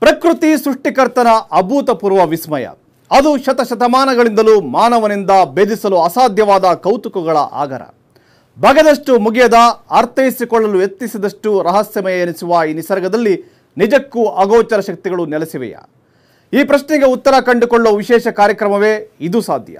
ಪ್ರಕೃತಿ ಸೃಷ್ಟಿಕರ್ತನ ಅಭೂತಪೂರ್ವ ವಿಸ್ಮಯ. ಅದು ಶತಶತಮಾನಗಳಿಂದಲೂ ಮಾನವನಿಂದ ಭೇದಿಸಲು ಅಸಾಧ್ಯವಾದ ಕೌತುಕಗಳ ಆಗರ. ಬಗೆದಷ್ಟು ಮುಗಿಯದ, ಅರ್ಥೈಸಿಕೊಳ್ಳಲು ಯತ್ನಿಸಿದಷ್ಟು ರಹಸ್ಯಮಯ ಎನಿಸುವ ಈ ನಿಸರ್ಗದಲ್ಲಿ ನಿಜಕ್ಕೂ ಅಗೋಚರ ಶಕ್ತಿಗಳು ನೆಲೆಸಿವೆಯಾ? ಈ ಪ್ರಶ್ನೆಗೆ ಉತ್ತರ ಕಂಡುಕೊಳ್ಳುವ ವಿಶೇಷ ಕಾರ್ಯಕ್ರಮವೇ ಇದು ಸಾಧ್ಯ.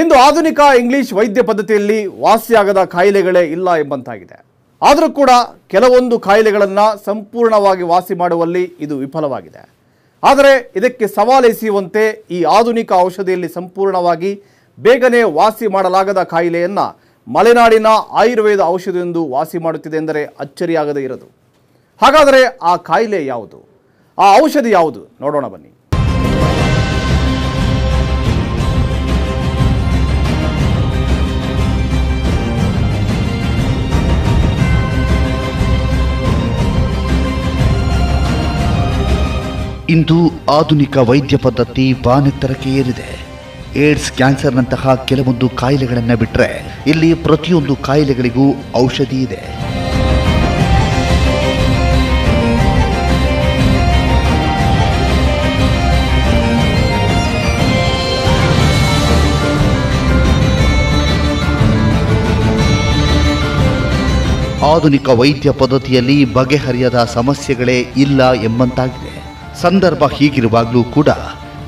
ಇಂದು ಆಧುನಿಕ ಇಂಗ್ಲಿಷ್ ವೈದ್ಯ ಪದ್ಧತಿಯಲ್ಲಿ ವಾಸಿಯಾಗದ ಕಾಯಿಲೆಗಳೇ ಇಲ್ಲ ಎಂಬಂತಾಗಿದೆ. ಆದರೂ ಕೂಡ ಕೆಲವೊಂದು ಕಾಯಿಲೆಗಳನ್ನು ಸಂಪೂರ್ಣವಾಗಿ ವಾಸಿ ಮಾಡುವಲ್ಲಿ ಇದು ವಿಫಲವಾಗಿದೆ. ಆದರೆ ಇದಕ್ಕೆ ಸವಾಲೆಸೆಯುವಂತೆ ಈ ಆಧುನಿಕ ಔಷಧಿಯಲ್ಲಿ ಸಂಪೂರ್ಣವಾಗಿ ಬೇಗನೆ ವಾಸಿ ಮಾಡಲಾಗದ ಕಾಯಿಲೆಯನ್ನು ಮಲೆನಾಡಿನ ಆಯುರ್ವೇದ ಔಷಧಿಯೊಂದು ವಾಸಿ ಮಾಡುತ್ತಿದೆ ಎಂದರೆ ಅಚ್ಚರಿಯಾಗದೇ ಇರದು. ಹಾಗಾದರೆ ಆ ಕಾಯಿಲೆ ಯಾವುದು? ಆ ಔಷಧಿ ಯಾವುದು? ನೋಡೋಣ ಬನ್ನಿ. ಇಂದು ಆಧುನಿಕ ವೈದ್ಯ ಪದ್ಧತಿ ಬಾನೆತ್ತರಕ್ಕೆ ಏರಿದೆ. ಏಡ್ಸ್, ಕ್ಯಾನ್ಸರ್ನಂತಹ ಕೆಲವೊಂದು ಕಾಯಿಲೆಗಳನ್ನು ಬಿಟ್ಟರೆ ಇಲ್ಲಿ ಪ್ರತಿಯೊಂದು ಕಾಯಿಲೆಗಳಿಗೂ ಔಷಧಿ ಇದೆ. ಆಧುನಿಕ ವೈದ್ಯ ಪದ್ಧತಿಯಲ್ಲಿ ಬಗೆಹರಿಯದ ಸಮಸ್ಯೆಗಳೇ ಇಲ್ಲ ಎಂಬಂತಾಗಿದೆ. ಸಂದರ್ಭ ಹೀಗಿರುವಾಗಲೂ ಕೂಡ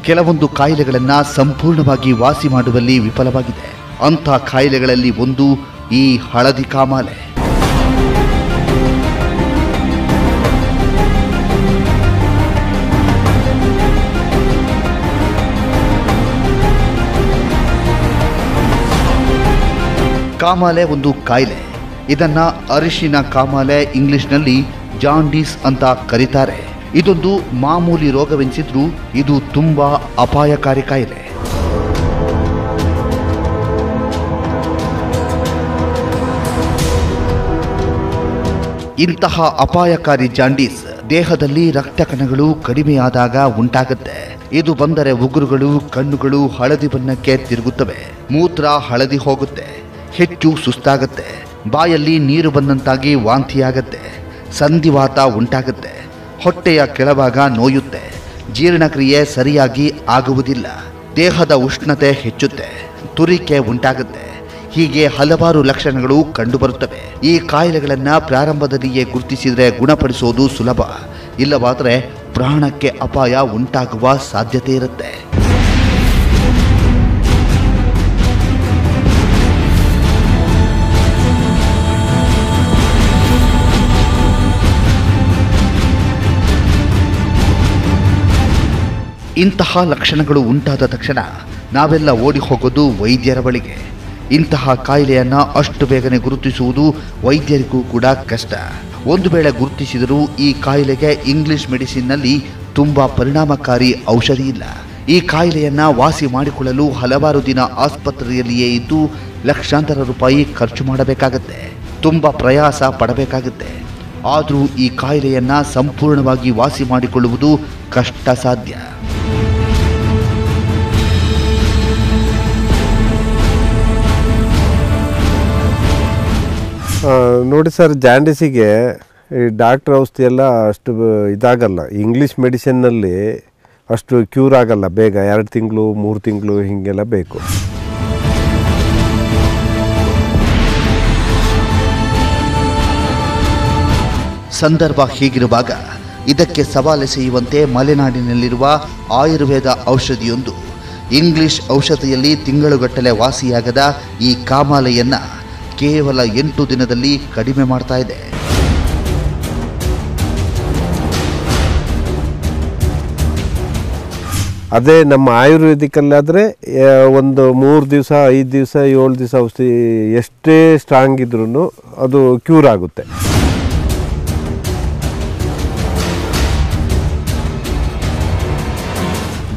ಕೆಲವೊಂದು ಕಾಯಿಲೆಗಳನ್ನು ಸಂಪೂರ್ಣವಾಗಿ ವಾಸಿ ಮಾಡುವಲ್ಲಿ ವಿಫಲವಾಗಿದೆ. ಅಂಥ ಕಾಯಿಲೆಗಳಲ್ಲಿ ಒಂದು ಈ ಹಳದಿ ಕಾಮಾಲೆ. ಕಾಮಾಲೆ ಒಂದು ಕಾಯಿಲೆ. ಇದನ್ನ ಅರಿಶಿನ ಕಾಮಾಲೆ, ಇಂಗ್ಲಿಷ್ನಲ್ಲಿ ಜಾಂಡೀಸ್ ಅಂತ ಕರೀತಾರೆ. ಇದೊಂದು ಮಾಮೂಲಿ ರೋಗವೆನಿಸಿದ್ರೂ ಇದು ತುಂಬಾ ಅಪಾಯಕಾರಿ ಕಾಯಿಲೆ. ಇಂತಹ ಅಪಾಯಕಾರಿ ಜಾಂಡೀಸ್ ದೇಹದಲ್ಲಿ ರಕ್ತ ಕಣಗಳು ಕಡಿಮೆಯಾದಾಗ ಉಂಟಾಗುತ್ತೆ. ಇದು ಬಂದರೆ ಉಗುರುಗಳು, ಕಣ್ಣುಗಳು ಹಳದಿ ಬಣ್ಣಕ್ಕೆ ತಿರುಗುತ್ತವೆ, ಮೂತ್ರ ಹಳದಿ ಹೋಗುತ್ತೆ, ಹೆಚ್ಚು ಸುಸ್ತಾಗುತ್ತೆ, ಬಾಯಲ್ಲಿ ನೀರು ಬಂದಂತಾಗಿ ವಾಂತಿಯಾಗತ್ತೆ, ಸಂಧಿವಾತ ಉಂಟಾಗುತ್ತೆ, ಹೊಟ್ಟೆಯ ಕೆಳಭಾಗ ನೋಯುತ್ತೆ, ಜೀರ್ಣಕ್ರಿಯೆ ಸರಿಯಾಗಿ ಆಗುವುದಿಲ್ಲ, ದೇಹದ ಉಷ್ಣತೆ ಹೆಚ್ಚುತ್ತೆ, ತುರಿಕೆ ಉಂಟಾಗುತ್ತೆ. ಹೀಗೆ ಹಲವಾರು ಲಕ್ಷಣಗಳು ಕಂಡುಬರುತ್ತವೆ. ಈ ಕಾಯಿಲೆಗಳನ್ನು ಪ್ರಾರಂಭದಲ್ಲಿಯೇ ಗುರುತಿಸಿದರೆ ಗುಣಪಡಿಸೋದು ಸುಲಭ. ಇಲ್ಲವಾದರೆ ಪ್ರಾಣಕ್ಕೆ ಅಪಾಯ ಉಂಟಾಗುವ ಸಾಧ್ಯತೆ ಇರುತ್ತೆ. ಇಂತಹ ಲಕ್ಷಣಗಳು ಉಂಟಾದ ತಕ್ಷಣ ನಾವೆಲ್ಲ ಓಡಿ ಹೋಗೋದು ವೈದ್ಯರ ಬಳಿಗೆ. ಇಂತಹ ಕಾಯಿಲೆಯನ್ನು ಅಷ್ಟು ಬೇಗನೆ ಗುರುತಿಸುವುದು ವೈದ್ಯರಿಗೂ ಕೂಡ ಕಷ್ಟ. ಒಂದು ವೇಳೆ ಗುರುತಿಸಿದರೂ ಈ ಕಾಯಿಲೆಗೆ ಇಂಗ್ಲಿಷ್ ಮೆಡಿಸಿನ್ನಲ್ಲಿ ತುಂಬ ಪರಿಣಾಮಕಾರಿ ಔಷಧಿ ಇಲ್ಲ. ಈ ಕಾಯಿಲೆಯನ್ನು ವಾಸಿ ಮಾಡಿಕೊಳ್ಳಲು ಹಲವಾರು ದಿನ ಆಸ್ಪತ್ರೆಯಲ್ಲಿಯೇ ಇದ್ದು ಲಕ್ಷಾಂತರ ರೂಪಾಯಿ ಖರ್ಚು ಮಾಡಬೇಕಾಗತ್ತೆ, ತುಂಬ ಪ್ರಯಾಸ ಪಡಬೇಕಾಗುತ್ತೆ. ಆದರೂ ಈ ಕಾಯಿಲೆಯನ್ನು ಸಂಪೂರ್ಣವಾಗಿ ವಾಸಿ ಮಾಡಿಕೊಳ್ಳುವುದು ಕಷ್ಟ ಸಾಧ್ಯ. ನೋಡಿ ಸರ್, ಜಾಂಡೀಸಿಗೆ ಈ ಡಾಕ್ಟ್ರ್ ಔಷಧಿ ಎಲ್ಲ ಅಷ್ಟು ಇದಾಗಲ್ಲ. ಇಂಗ್ಲೀಷ್ ಮೆಡಿಸಿನ್ನಲ್ಲಿ ಅಷ್ಟು ಕ್ಯೂರ್ ಆಗಲ್ಲ ಬೇಗ. 2 ತಿಂಗಳು 3 ತಿಂಗಳು ಹೀಗೆಲ್ಲ ಬೇಕು. ಸಂದರ್ಭ ಹೀಗಿರುವಾಗ ಇದಕ್ಕೆ ಸವಾಲೆಸೆಯುವಂತೆ ಮಲೆನಾಡಿನಲ್ಲಿರುವ ಆಯುರ್ವೇದ ಔಷಧಿಯೊಂದು ಇಂಗ್ಲಿಷ್ ಔಷಧಿಯಲ್ಲಿ ತಿಂಗಳುಗಟ್ಟಲೆ ವಾಸಿಯಾಗದ ಈ ಕಾಮಾಲೆಯನ್ನು ಕೇವಲ 8 ದಿನದಲ್ಲಿ ಕಡಿಮೆ ಮಾಡ್ತಾ ಇದೆ. ಅದೇ ನಮ್ಮ ಆಯುರ್ವೇದಿಕಲ್ಲಾದರೆ ಒಂದು 3 ದಿವಸ 5 ದಿವಸ 7 ದಿವಸ ಔಷಧಿ ಎಷ್ಟೇ ಸ್ಟ್ರಾಂಗ್ ಇದ್ರೂ ಅದು ಕ್ಯೂರ್ ಆಗುತ್ತೆ.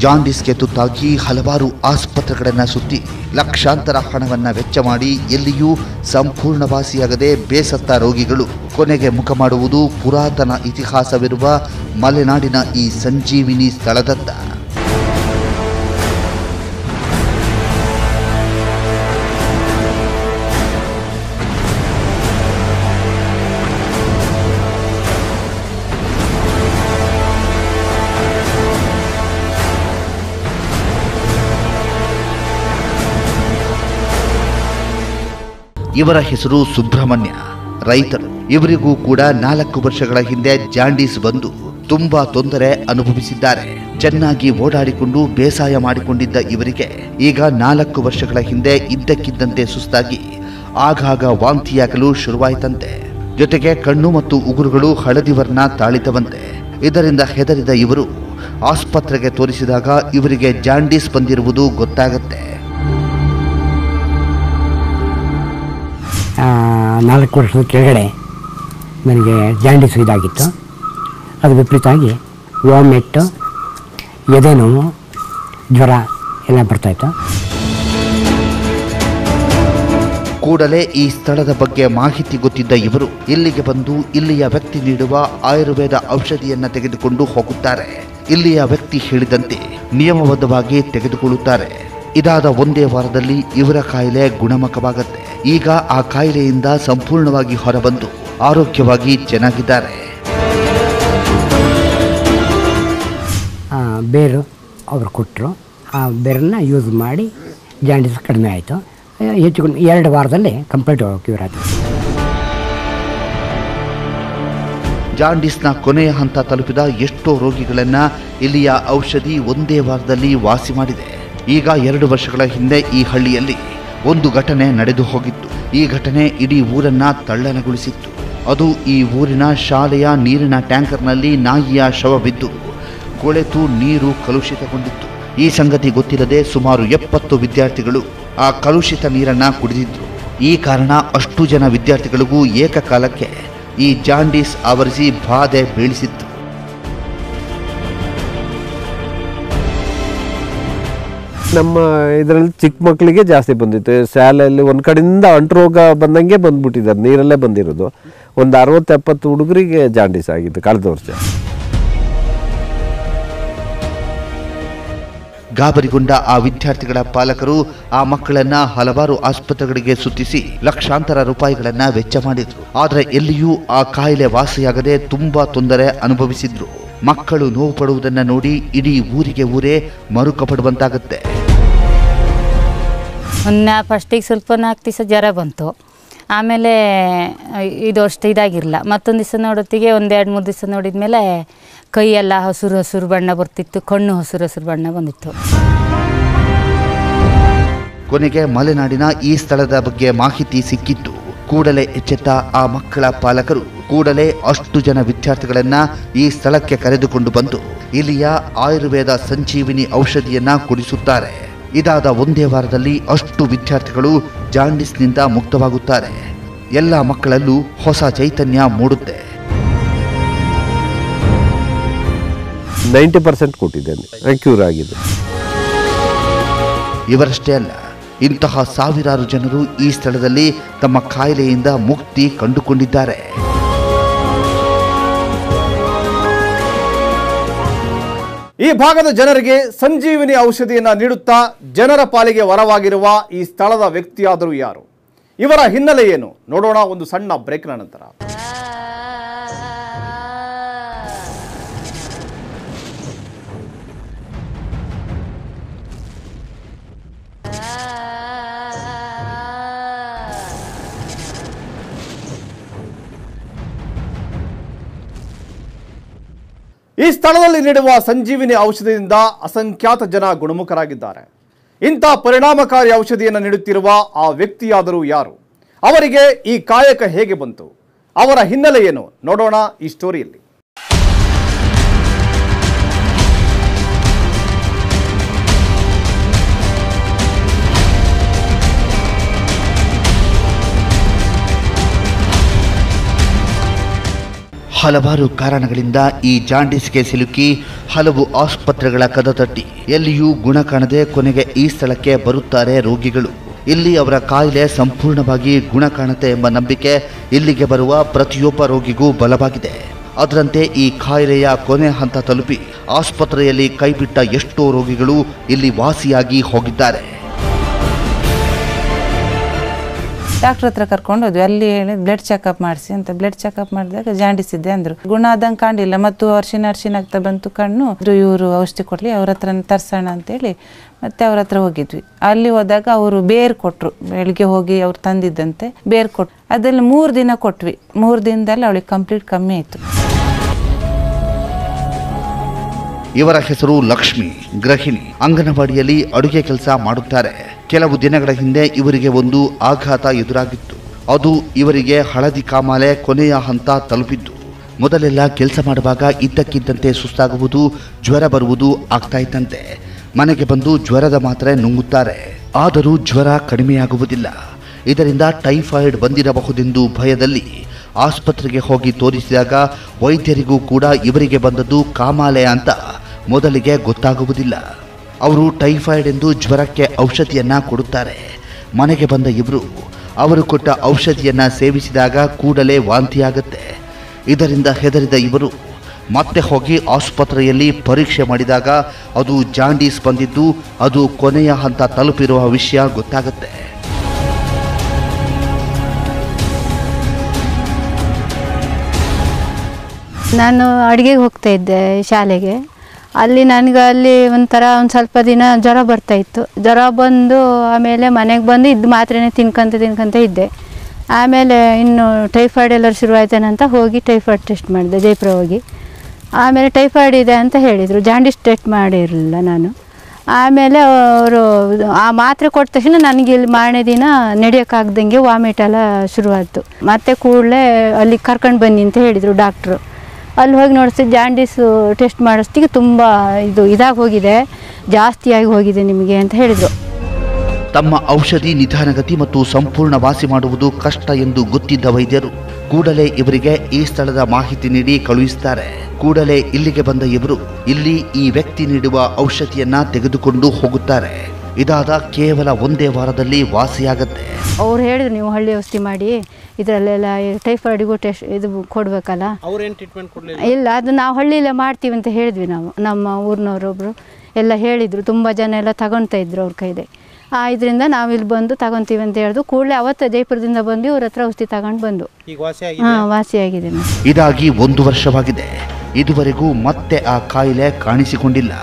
ಜಾಂಡೀಸ್ಗೆ ತುತ್ತಾಗಿ ಹಲವಾರು ಆಸ್ಪತ್ರೆಗಳನ್ನು ಸುತ್ತಿ ಲಕ್ಷಾಂತರ ಹಣವನ್ನು ವೆಚ್ಚ ಮಾಡಿ ಎಲ್ಲಿಯೂ ಸಂಪೂರ್ಣ ವಾಸಿಯಾಗದೆ ಬೇಸತ್ತ ರೋಗಿಗಳು ಕೊನೆಗೆ ಮುಖ ಮಾಡುವುದು ಪುರಾತನ ಇತಿಹಾಸವಿರುವ ಮಲೆನಾಡಿನ ಈ ಸಂಜೀವಿನಿ ಸ್ಥಳದತ್ತ. ಇವರ ಹೆಸರು ಸುಬ್ರಹ್ಮಣ್ಯ, ರೈತರು. ಇವರಿಗೂ ಕೂಡ 4 ವರ್ಷಗಳ ಹಿಂದೆ ಜಾಂಡೀಸ್ ಬಂದು ತುಂಬಾ ತೊಂದರೆ ಅನುಭವಿಸಿದ್ದಾರೆ. ಚೆನ್ನಾಗಿ ಓಡಾಡಿಕೊಂಡು ಬೇಸಾಯ ಮಾಡಿಕೊಂಡಿದ್ದ ಇವರಿಗೆ ಈಗ 4 ವರ್ಷಗಳ ಹಿಂದೆ ಇದ್ದಕ್ಕಿದ್ದಂತೆ ಸುಸ್ತಾಗಿ ಆಗಾಗ ವಾಂತಿಯಾಗಲು ಶುರುವಾಯಿತಂತೆ. ಜೊತೆಗೆ ಕಣ್ಣು ಮತ್ತು ಉಗುರುಗಳು ಹಳದಿ ವರ್ಣ ತಾಳಿತವಂತೆ. ಇದರಿಂದ ಹೆದರಿದ ಇವರು ಆಸ್ಪತ್ರೆಗೆ ತೋರಿಸಿದಾಗ ಇವರಿಗೆ ಜಾಂಡೀಸ್ ಬಂದಿರುವುದು ಗೊತ್ತಾಗುತ್ತೆ. 4 ವರ್ಷದ ಕೆಳಗಡೆ ನನಗೆ ಜಾಂಡೀಸ್ ಇದಾಗಿತ್ತು. ಅದು ವಿಪರೀತವಾಗಿ ವಾಮಿಟ್ಟು, ಎದೆ ನೋವು, ಜ್ವರ ಎಲ್ಲ ಬರ್ತಾಯಿತ್ತು. ಕೂಡಲೇ ಈ ಸ್ಥಳದ ಬಗ್ಗೆ ಮಾಹಿತಿ ಗೊತ್ತಿದ್ದ ಇವರು ಇಲ್ಲಿಗೆ ಬಂದು ಇಲ್ಲಿಯ ವ್ಯಕ್ತಿ ನೀಡುವ ಆಯುರ್ವೇದ ಔಷಧಿಯನ್ನ ತೆಗೆದುಕೊಂಡು ಹೋಗುತ್ತಾರೆ. ಇಲ್ಲಿಯ ವ್ಯಕ್ತಿ ಹೇಳಿದಂತೆ ನಿಯಮಬದ್ಧವಾಗಿ ತೆಗೆದುಕೊಳ್ಳುತ್ತಾರೆ. ಇದಾದ ಒಂದೇ ವಾರದಲ್ಲಿ ಇವರ ಕಾಯಿಲೆ ಗುಣಮುಖವಾಗುತ್ತೆ. ಈಗ ಆ ಕಾಯಿಲೆಯಿಂದ ಸಂಪೂರ್ಣವಾಗಿ ಹೊರಬಂದು ಆರೋಗ್ಯವಾಗಿ ಚೆನ್ನಾಗಿದ್ದಾರೆ. ಬೇರು ಅವರು ಕೊಟ್ಟರು. ಆ ಬೇರನ್ನು ಯೂಸ್ ಮಾಡಿ ಜಾಂಡೀಸ್ ಕಡಿಮೆ ಆಯಿತು. ಹೆಚ್ಚು 2 ವಾರದಲ್ಲಿ ಕಂಪ್ಲೀಟ್ ಕ್ಯೂರ್ ಆಯಿತು. ಜಾಂಡೀಸ್ನ ಕೊನೆಯ ಹಂತ ತಲುಪಿದ ಎಷ್ಟೋ ರೋಗಿಗಳನ್ನು ಇಲ್ಲಿಯ ಔಷಧಿ ಒಂದೇ ವಾರದಲ್ಲಿ ವಾಸಿ ಮಾಡಿದೆ. ಈಗ 2 ವರ್ಷಗಳ ಹಿಂದೆ ಈ ಹಳ್ಳಿಯಲ್ಲಿ ಒಂದು ಘಟನೆ ನಡೆದು ಹೋಗಿತ್ತು. ಈ ಘಟನೆ ಇಡೀ ಊರನ್ನ ತಲ್ಲಣಗೊಳಿಸಿತ್ತು. ಅದು ಈ ಊರಿನ ಶಾಲೆಯ ನೀರಿನ ಟ್ಯಾಂಕರ್ನಲ್ಲಿ ನಾಯಿಯ ಶವ ಬಿದ್ದು ಕೊಳೆತು ನೀರು ಕಲುಷಿತಗೊಂಡಿತ್ತು. ಈ ಸಂಗತಿ ಗೊತ್ತಿಲ್ಲದೆ ಸುಮಾರು 70 ವಿದ್ಯಾರ್ಥಿಗಳು ಆ ಕಲುಷಿತ ನೀರನ್ನ ಕುಡಿದಿದ್ರು. ಈ ಕಾರಣ ಅಷ್ಟು ಜನ ವಿದ್ಯಾರ್ಥಿಗಳಿಗೂ ಏಕಕಾಲಕ್ಕೆ ಈ ಜಾಂಡೀಸ್ ಆವರಿಸಿ ಬಾಧೆ ಬೀಳಿಸಿತ್ತು. ನಮ್ಮ ಇದರಲ್ಲಿ ಚಿಕ್ಕ ಮಕ್ಕಳಿಗೆ ಜಾಸ್ತಿ ಬಂದಿತ್ತು. ಶಾಲೆಯಲ್ಲಿ ಒಂದು ಕಡೆಯಿಂದ ಅಂಟುರೋಗ ಬಂದಂಗೆ ಬಂದ್ಬಿಟ್ಟಿದ್ದಾರೆ. ನೀರಲ್ಲೇ ಬಂದಿರೋದು. ಒಂದು 60-70 ಹುಡುಗರಿಗೆ ಜಾಂಡೀಸ್ ಆಗಿತ್ತು ಕಳೆದ ವರ್ಷ. ಗಾಬರಿಗೊಂಡ ಆ ವಿದ್ಯಾರ್ಥಿಗಳ ಪಾಲಕರು ಆ ಮಕ್ಕಳನ್ನ ಹಲವಾರು ಆಸ್ಪತ್ರೆಗಳಿಗೆ ಸುತ್ತಿಸಿ ಲಕ್ಷಾಂತರ ರೂಪಾಯಿಗಳನ್ನ ವೆಚ್ಚ ಮಾಡಿದ್ರು. ಆದರೆ ಎಲ್ಲಿಯೂ ಆ ಕಾಯಿಲೆ ವಾಸಿಯಾಗದೆ ತುಂಬಾ ತೊಂದರೆ ಅನುಭವಿಸಿದ್ರು. ಮಕ್ಕಳು ನೋವು ಪಡುವುದನ್ನ ನೋಡಿ ಇಡೀ ಊರಿಗೆ ಊರೇ ಮರುಕ ಪಡುವಂತಾಗುತ್ತೆ. ಫಸ್ಟಿಗೆ ಸ್ವಲ್ಪ 4 ದಿವಸ ಜ್ವರ ಬಂತು. ಆಮೇಲೆ ಇದು ಅಷ್ಟು ಇದಾಗಿರಲಿಲ್ಲ. ಮತ್ತೊಂದು ದಿವಸ ನೋಡೋತ್ತಿಗೆ 1-2-3 ದಿವಸ ನೋಡಿದ್ಮೇಲೆ ಕೈಯೆಲ್ಲ ಹಸುರು ಬಣ್ಣ ಬರ್ತಿತ್ತು, ಕಣ್ಣು ಹಸುರು ಬಣ್ಣ ಬಂದಿತ್ತು. ಕೊನೆಗೆ ಮಲೆನಾಡಿನ ಈ ಸ್ಥಳದ ಬಗ್ಗೆ ಮಾಹಿತಿ ಸಿಕ್ಕಿತ್ತು. ಕೂಡಲೇ ಎಚ್ಚೆತ್ತ ಆ ಮಕ್ಕಳ ಪಾಲಕರು ಕೂಡಲೇ ಅಷ್ಟು ಜನ ವಿದ್ಯಾರ್ಥಿಗಳನ್ನ ಈ ಸ್ಥಳಕ್ಕೆ ಕರೆದುಕೊಂಡು ಬಂದು ಇಲ್ಲಿಯ ಆಯುರ್ವೇದ ಸಂಜೀವಿನಿ ಔಷಧಿಯನ್ನ ಕುಡಿಸುತ್ತಾರೆ. ಇದಾದ ಒಂದೇ ವಾರದಲ್ಲಿ ಅಷ್ಟು ವಿದ್ಯಾರ್ಥಿಗಳು ಜಾಂಡೀಸ್ನಿಂದ ಮುಕ್ತವಾಗುತ್ತಾರೆ. ಎಲ್ಲ ಮಕ್ಕಳಲ್ಲೂ ಹೊಸ ಚೈತನ್ಯ ಮೂಡುತ್ತೆ. 90% ಕೊಟ್ಟಿದ್ದೇನೆ, ಕ್ಯೂರ್ ಆಗಿದೆ. ಇವರಷ್ಟೇ ಅಲ್ಲ, ಇಂತಹ ಸಾವಿರಾರು ಜನರು ಈ ಸ್ಥಳದಲ್ಲಿ ತಮ್ಮ ಕಾಯಿಲೆಯಿಂದ ಮುಕ್ತಿ ಕಂಡುಕೊಂಡಿದ್ದಾರೆ. ಈ ಭಾಗದ ಜನರಿಗೆ ಸಂಜೀವಿನಿ ಔಷಧಿಯನ್ನ ನೀಡುತ್ತಾ ಜನರ ಪಾಲಿಗೆ ವರವಾಗಿರುವ ಈ ಸ್ಥಳದ ವ್ಯಕ್ತಿಯಾದರೂ ಯಾರು? ಇವರ ಹಿನ್ನೆಲೆ ಏನು? ನೋಡೋಣ ಒಂದು ಸಣ್ಣ ಬ್ರೇಕ್ನ ನಂತರ. ಈ ಸ್ಥಳದಲ್ಲಿ ನೀಡುವ ಸಂಜೀವಿನಿ ಔಷಧಿಯಿಂದ ಅಸಂಖ್ಯಾತ ಜನ ಗುಣಮುಖರಾಗಿದ್ದಾರೆ. ಇಂಥ ಪರಿಣಾಮಕಾರಿ ಔಷಧಿಯನ್ನು ನೀಡುತ್ತಿರುವ ಆ ವ್ಯಕ್ತಿಯಾದರೂ ಯಾರು? ಅವರಿಗೆ ಈ ಕಾಯಕ ಹೇಗೆ ಬಂತು? ಅವರ ಹಿನ್ನೆಲೆ ಏನು? ನೋಡೋಣ ಈ ಸ್ಟೋರಿಯಲ್ಲಿ. ಹಲವಾರು ಕಾರಣಗಳಿಂದ ಈ ಜಾಂಡೀಸ್ಗೆ ಸಿಲುಕಿ ಹಲವು ಆಸ್ಪತ್ರೆಗಳ ಕದ ತಟ್ಟಿ ಎಲ್ಲಿಯೂ ಗುಣ ಕಾಣದೆ ಕೊನೆಗೆ ಈ ಸ್ಥಳಕ್ಕೆ ಬರುತ್ತಾರೆ ರೋಗಿಗಳು. ಇಲ್ಲಿ ಅವರ ಕಾಯಿಲೆ ಸಂಪೂರ್ಣವಾಗಿ ಗುಣ ಕಾಣುತ್ತೆ ಎಂಬ ನಂಬಿಕೆ ಇಲ್ಲಿಗೆ ಬರುವ ಪ್ರತಿಯೊಬ್ಬ ರೋಗಿಗೂ ಬಲವಾಗಿದೆ. ಅದರಂತೆ ಈ ಕಾಯಿಲೆಯ ಕೊನೆ ಹಂತ ತಲುಪಿ ಆಸ್ಪತ್ರೆಯಲ್ಲಿ ಕೈಬಿಟ್ಟ ಎಷ್ಟೋ ರೋಗಿಗಳು ಇಲ್ಲಿ ವಾಸಿಯಾಗಿ ಹೋಗಿದ್ದಾರೆ. ಡಾಕ್ಟ್ರ್ ಹತ್ರ ಕರ್ಕೊಂಡು ಹೋದ್ವಿ. ಅಲ್ಲಿ ಹೇಳಿ ಬ್ಲಡ್ ಚೆಕಪ್ ಮಾಡಿಸಿ ಅಂತ. ಬ್ಲಡ್ ಚೆಕಪ್ ಮಾಡಿದಾಗ ಜಾಂಡಿಸ್ ಇದೆ ಅಂದರು. ಗುಣ ಆದಂಗೆ ಕಾಣಲಿಲ್ಲ, ಮತ್ತು ಅರ್ಶಿನ ಆಗ್ತಾ ಬಂತು ಕಣ್ಣು. ಇವರು ಔಷಧಿ ಕೊಡಲಿ, ಅವ್ರ ಹತ್ರ ತರ್ಸೋಣ ಅಂತೇಳಿ ಮತ್ತೆ ಅವ್ರ ಹತ್ರ ಹೋಗಿದ್ವಿ. ಅಲ್ಲಿ ಹೋದಾಗ ಅವರು ಬೇರು ಕೊಟ್ಟರು. ಬೆಳಿಗ್ಗೆ ಹೋಗಿ ಅವ್ರು ತಂದಿದ್ದಂತೆ ಬೇರು ಕೊಟ್ಟರು. ಅದರಲ್ಲಿ 3 ದಿನ ಕೊಟ್ವಿ. 3 ದಿನದಲ್ಲಿ ಅವಳಿಗೆ ಕಂಪ್ಲೀಟ್ ಕಮ್ಮಿ ಆಯಿತು. ಇವರ ಹೆಸರು ಲಕ್ಷ್ಮಿ, ಗೃಹಿಣಿ, ಅಂಗನವಾಡಿಯಲ್ಲಿ ಅಡುಗೆ ಕೆಲಸ ಮಾಡುತ್ತಾರೆ. ಕೆಲವು ದಿನಗಳ ಹಿಂದೆ ಇವರಿಗೆ ಒಂದು ಆಘಾತ ಎದುರಾಗಿತ್ತು. ಅದು ಇವರಿಗೆ ಹಳದಿ ಕಾಮಾಲೆ ಕೊನೆಯ ಹಂತ ತಲುಪಿದ್ದು. ಮೊದಲೆಲ್ಲ ಕೆಲಸ ಮಾಡುವಾಗ ಇದ್ದಕ್ಕಿದ್ದಂತೆ ಸುಸ್ತಾಗುವುದು, ಜ್ವರ ಬರುವುದು ಆಗ್ತಾ ಇತ್ತಂತೆ. ಮನೆಗೆ ಬಂದು ಜ್ವರದ ಮಾತ್ರೆ ನುಂಗುತ್ತಾರೆ. ಆದರೂ ಜ್ವರ ಕಡಿಮೆಯಾಗುವುದಿಲ್ಲ. ಇದರಿಂದ ಟೈಫಾಯ್ಡ್ ಬಂದಿರಬಹುದೆಂದು ಭಯದಲ್ಲಿ ಆಸ್ಪತ್ರೆಗೆ ಹೋಗಿ ತೋರಿಸಿದಾಗ ವೈದ್ಯರಿಗೂ ಕೂಡ ಇವರಿಗೆ ಬಂದದ್ದು ಕಾಮಾಲೆ ಅಂತ ಮೊದಲಿಗೆ ಗೊತ್ತಾಗುವುದಿಲ್ಲ. ಅವರು ಟೈಫಾಯ್ಡ್ ಎಂದು ಜ್ವರಕ್ಕೆ ಔಷಧಿಯನ್ನ ಕೊಡುತ್ತಾರೆ. ಮನೆಗೆ ಬಂದ ಇವರು ಅವರು ಕೊಟ್ಟ ಔಷಧಿಯನ್ನ ಸೇವಿಸಿದಾಗ ಕೂಡಲೇ ವಾಂತಿಯಾಗುತ್ತೆ. ಇದರಿಂದ ಹೆದರಿದ ಇವರು ಮತ್ತೆ ಹೋಗಿ ಆಸ್ಪತ್ರೆಯಲ್ಲಿ ಪರೀಕ್ಷೆ ಮಾಡಿದಾಗ ಅದು ಜಾಂಡೀಸ್ ಬಂದಿದ್ದು, ಅದು ಕೊನೆಯ ಹಂತ ತಲುಪಿರುವ ವಿಷಯ ಗೊತ್ತಾಗುತ್ತೆ. ನಾನು ಅಡುಗೆಗೆ ಹೋಗ್ತಾ ಇದ್ದೆ ಶಾಲೆಗೆ. ಅಲ್ಲಿ ನನಗೆ ಒಂದು ಸ್ವಲ್ಪ ದಿನ ಜ್ವರ ಬರ್ತಾಯಿತ್ತು. ಜ್ವರ ಬಂದು ಆಮೇಲೆ ಮನೆಗೆ ಬಂದು ಇದ್ದು ಮಾತ್ರೆನೇ ತಿನ್ಕೊಂತ ಇದ್ದೆ. ಆಮೇಲೆ ಇನ್ನು ಟೈಫಾಯ್ಡ್ ಎಲ್ಲರೂ ಶುರುವಾಯ್ತೇನಂತ ಹೋಗಿ ಟೈಫಾಯ್ಡ್ ಟೆಸ್ಟ್ ಮಾಡಿದೆ ಜಯಪುರ ಹೋಗಿ. ಆಮೇಲೆ ಟೈಫಾಯ್ಡ್ ಇದೆ ಅಂತ ಹೇಳಿದರು. ಜಾಂಡೀಸ್ ಟೆಸ್ಟ್ ಮಾಡಿರಲಿಲ್ಲ ನಾನು. ಆಮೇಲೆ ಅವರು ಆ ಮಾತ್ರೆ ಕೊಟ್ಟ ತಕ್ಷಣ ನನಗೆ ಇಲ್ಲಿ ಮಾರನೇ ದಿನ ನಡೆಯೋಕ್ಕಾಗ್ದಂಗೆ ವಾಮಿಟ್ ಎಲ್ಲ ಶುರುವಾಯಿತು. ಮತ್ತೆ ಕೂಡಲೇ ಅಲ್ಲಿ ಕರ್ಕೊಂಡು ಬನ್ನಿ ಅಂತ ಹೇಳಿದರು ಡಾಕ್ಟ್ರು. ಅಲ್ಲಿ ಹೋಗಿ ನೋಡಿಸ್ತಿದ್ದು ಜಾಂಡೀಸು ಟೆಸ್ಟ್ ಮಾಡಿಸ್ತಿಗೆ ತುಂಬ ಇದಾಗಿ ಹೋಗಿದೆ, ಜಾಸ್ತಿಯಾಗಿ ಹೋಗಿದೆ ನಿಮಗೆ ಅಂತ ಹೇಳಿದರು. ತಮ್ಮ ಔಷಧಿ ನಿಧಾನಗತಿ ಮತ್ತು ಸಂಪೂರ್ಣ ವಾಸಿ ಮಾಡುವುದು ಕಷ್ಟ ಎಂದು ಗೊತ್ತಿದ್ದ ವೈದ್ಯರು ಕೂಡಲೇ ಇವರಿಗೆ ಈ ಸ್ಥಳದ ಮಾಹಿತಿ ನೀಡಿ ಕಳುಹಿಸುತ್ತಾರೆ. ಕೂಡಲೇ ಇಲ್ಲಿಗೆ ಬಂದ ಇವರು ಇಲ್ಲಿ ಈ ವ್ಯಕ್ತಿ ನೀಡುವ ಔಷಧಿಯನ್ನ ತೆಗೆದುಕೊಂಡು ಹೋಗುತ್ತಾರೆ. ಇದಾದ ಕೇವಲ 1 ವಾರದಲ್ಲಿ ವಾಸಿಯಾಗತ್ತೆ. ಅವ್ರು ಹೇಳಿದ್ರು ನೀವು ಹಳ್ಳಿ ಔಷಧಿ ಮಾಡಿ, ಇದರಲ್ಲೆಲ್ಲ ಟೈಫಾಯ್ಡಿಗೂ ಟೆಸ್ಟ್ ಇದು ಕೊಡಬೇಕಲ್ಲ. ಇಲ್ಲ, ಅದು ನಾವು ಹಳ್ಳಿಯಲ್ಲೇ ಮಾಡ್ತೀವಿ ಅಂತ ಹೇಳಿದ್ವಿ ನಾವು. ನಮ್ಮ ಊರಿನವರೊಬ್ಬರು ಎಲ್ಲ ಹೇಳಿದರು. ತುಂಬ ಜನ ಎಲ್ಲ ತಗೊಳ್ತಾ ಇದ್ರು ಅವ್ರ ಕೈದೆ. ಇದರಿಂದ ನಾವು ಇಲ್ಲಿ ಬಂದು ತಗೊತೀವಿ ಅಂತ ಹೇಳಿದ್ರು. ಕೂಡಲೇ ಅವತ್ತು ಜೈಪುರದಿಂದ ಬಂದು ಇವ್ರ ಹತ್ರ ಔಷಧಿ ತಗೊಂಡು ಬಂದು ವಾಸಿಯಾಗಿದೆ. ಇದಾಗಿ 1 ವರ್ಷವಾಗಿದೆ. ಇದುವರೆಗೂ ಮತ್ತೆ ಆ ಕಾಯಿಲೆ ಕಾಣಿಸಿಕೊಂಡಿಲ್ಲ.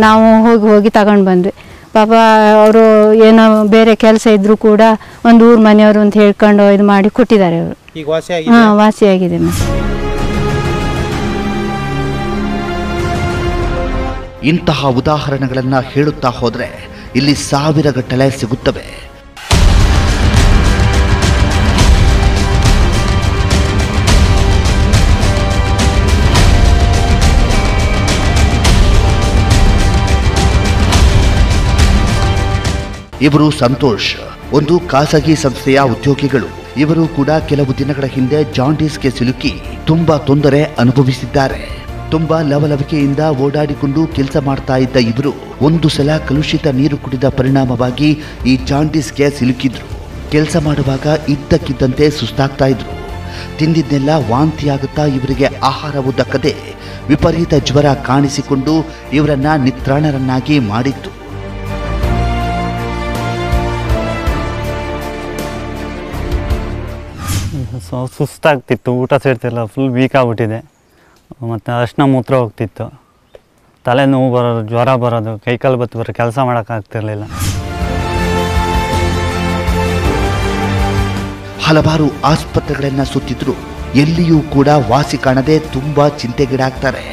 ನಾವು ಹೋಗಿ ತಗೊಂಡು ಬಂದ್ವಿ. ಪಾಪ ಅವರು ಏನೋ ಬೇರೆ ಕೆಲಸ ಇದ್ದರೂ ಕೂಡ ಒಂದು ಊರು ಮನೆಯವರು ಅಂತ ಹೇಳ್ಕೊಂಡು ಇದು ಮಾಡಿ ಕೊಟ್ಟಿದ್ದಾರೆ ಅವರು. ವಾಸಿಯಾಗಿದೆ. ಇಂತಹ ಉದಾಹರಣೆಗಳನ್ನು ಹೇಳುತ್ತಾ ಹೋದರೆ ಇಲ್ಲಿ 1000 ಗಟ್ಟಲೆ ಸಿಗುತ್ತವೆ. ಇವರು ಸಂತೋಷ್, ಒಂದು ಖಾಸಗಿ ಸಂಸ್ಥೆಯ ಉದ್ಯೋಗಿಗಳು. ಇವರು ಕೂಡ ಕೆಲವು ದಿನಗಳ ಹಿಂದೆ ಜಾಂಡೀಸ್ಗೆ ಸಿಲುಕಿ ತುಂಬಾ ತೊಂದರೆ ಅನುಭವಿಸಿದ್ದಾರೆ. ತುಂಬಾ ಲವಲವಿಕೆಯಿಂದ ಓಡಾಡಿಕೊಂಡು ಕೆಲಸ ಮಾಡ್ತಾ ಇದ್ದ ಇವರು ಒಂದು ಸಲ ಕಲುಷಿತ ನೀರು ಕುಡಿದ ಪರಿಣಾಮವಾಗಿ ಈ ಜಾಂಡೀಸ್ಗೆ ಸಿಲುಕಿದ್ರು. ಕೆಲಸ ಮಾಡುವಾಗ ಇದ್ದಕ್ಕಿದ್ದಂತೆ ಸುಸ್ತಾಗ್ತಾ ಇದ್ರು. ತಿಂದಿದ್ದೆಲ್ಲ ವಾಂತಿಯಾಗುತ್ತಾ ಇವರಿಗೆ ಆಹಾರವು ದಕ್ಕದೆ ವಿಪರೀತ ಜ್ವರ ಕಾಣಿಸಿಕೊಂಡು ಇವರನ್ನ ನಿತ್ರಾಣರನ್ನಾಗಿ ಮಾಡಿತ್ತು. ಸುಸ್ತಾಗ್ತಿತ್ತು, ಊಟ ಸೇರ್ತಿಲ್ಲ, ಫುಲ್ ವೀಕ್ ಆಗಿಬಿಟ್ಟಿದೆ. ಮತ್ತು ಅರ್ಶಿನ ಮೂತ್ರ ಹೋಗ್ತಿತ್ತು, ತಲೆನೋವು ಬರೋದು, ಜ್ವರ ಬರೋದು, ಕೈಕಾಲು ಬತ್ತು ಬರೋ, ಕೆಲಸ ಮಾಡೋಕ್ಕಾಗ್ತಿರ್ಲಿಲ್ಲ. ಹಲವಾರು ಆಸ್ಪತ್ರೆಗಳನ್ನು ಸುತ್ತಿದ್ರು ಎಲ್ಲಿಯೂ ಕೂಡ ವಾಸಿ ಕಾಣದೆ ತುಂಬ ಚಿಂತೆಗೀಡಾಗ್ತಾರೆ.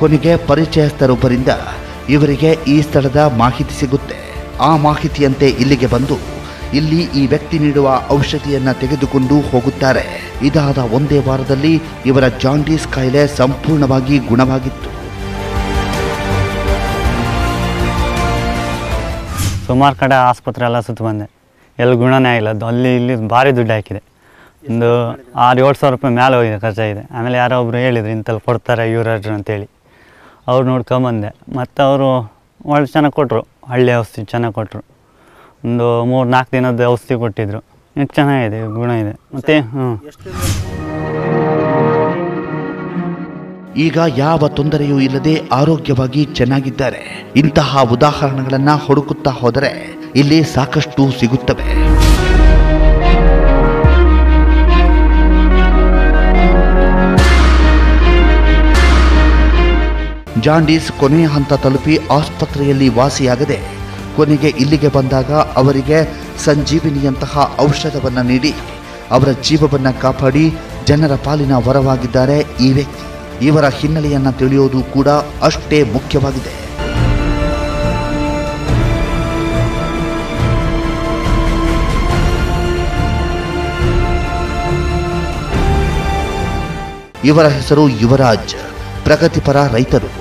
ಕೊನೆಗೆ ಪರಿಚಯಸ್ಥರೊಬ್ಬರಿಂದ ಇವರಿಗೆ ಈ ಸ್ಥಳದ ಮಾಹಿತಿ ಸಿಗುತ್ತೆ. ಆ ಮಾಹಿತಿಯಂತೆ ಇಲ್ಲಿಗೆ ಬಂದು ಇಲ್ಲಿ ಈ ವ್ಯಕ್ತಿ ನೀಡುವ ಔಷಧಿಯನ್ನು ತೆಗೆದುಕೊಂಡು ಹೋಗುತ್ತಾರೆ. ಇದಾದ 1 ವಾರದಲ್ಲಿ ಇವರ ಜಾಂಡೀಸ್ ಕಾಯಿಲೆ ಸಂಪೂರ್ಣವಾಗಿ ಗುಣವಾಗಿತ್ತು. ಸುಮಾರು ಕಡೆ ಆಸ್ಪತ್ರೆ ಎಲ್ಲ ಸುತ್ತ ಬಂದೆ, ಎಲ್ಲಿ ಗುಣನೇ ಆಗಿಲ್ಲ. ಅಲ್ಲಿ ಇಲ್ಲಿ ಭಾರಿ ದುಡ್ಡು ಹಾಕಿದೆ. ಒಂದು 6-7 ಸಾವಿರ ರೂಪಾಯಿ ಮೇಲೆ ಹೋಗಿದೆ, ಖರ್ಚಾಗಿದೆ. ಆಮೇಲೆ ಯಾರೋ ಒಬ್ರು ಹೇಳಿದ್ರು ಇಂಥಲ್ಲಿ ಕೊಡ್ತಾರೆ ಯೂರಾಡ್ರು ಅಂತೇಳಿ. ಅವ್ರು ನೋಡ್ಕೊಂಬಂದೆ. ಮತ್ತು ಅವರು ಒಳ್ಳೆ ಚೆನ್ನಾಗಿ ಕೊಟ್ಟರು, ಹಳ್ಳಿ ಔಷಧಿ ಚೆನ್ನಾಗಿ ಕೊಟ್ಟರು. ಒಂದು 3-4 ದಿನದ ಔಷಧಿ ಕೊಟ್ಟಿದ್ರು. ಇದು ಚೆನ್ನಾಗಿದೆ, ಗುಣ ಇದೆ. ಮತ್ತು ಈಗ ಯಾವ ತೊಂದರೆಯೂ ಇಲ್ಲದೆ ಆರೋಗ್ಯವಾಗಿ ಚೆನ್ನಾಗಿದ್ದಾರೆ. ಇಂತಹ ಉದಾಹರಣೆಗಳನ್ನ ಹುಡುಕುತ್ತಾ ಹೋದರೆ ಇಲ್ಲಿ ಸಾಕಷ್ಟು ಸಿಗುತ್ತವೆ. ಜಾಂಡೀಸ್ ಕೊನೆಯ ಹಂತ ತಲುಪಿ ಆಸ್ಪತ್ರೆಯಲ್ಲಿ ವಾಸಿಯಾಗದೆ ಕೊನೆಗೆ ಇಲ್ಲಿಗೆ ಬಂದಾಗ ಅವರಿಗೆ ಸಂಜೀವಿನಿಯಂತಹ ಔಷಧವನ್ನು ನೀಡಿ ಅವರ ಜೀವವನ್ನು ಕಾಪಾಡಿ ಜನರ ಪಾಲಿನ ವರವಾಗಿದ್ದಾರೆ ಈ ವ್ಯಕ್ತಿ. ಇವರ ಹಿನ್ನೆಲೆಯನ್ನು ತಿಳಿಯೋದು ಕೂಡ ಅಷ್ಟೇ ಮುಖ್ಯವಾಗಿದೆ. ಇವರ ಹೆಸರು ಯುವರಾಜ್, ಪ್ರಗತಿಪರ ರೈತರು.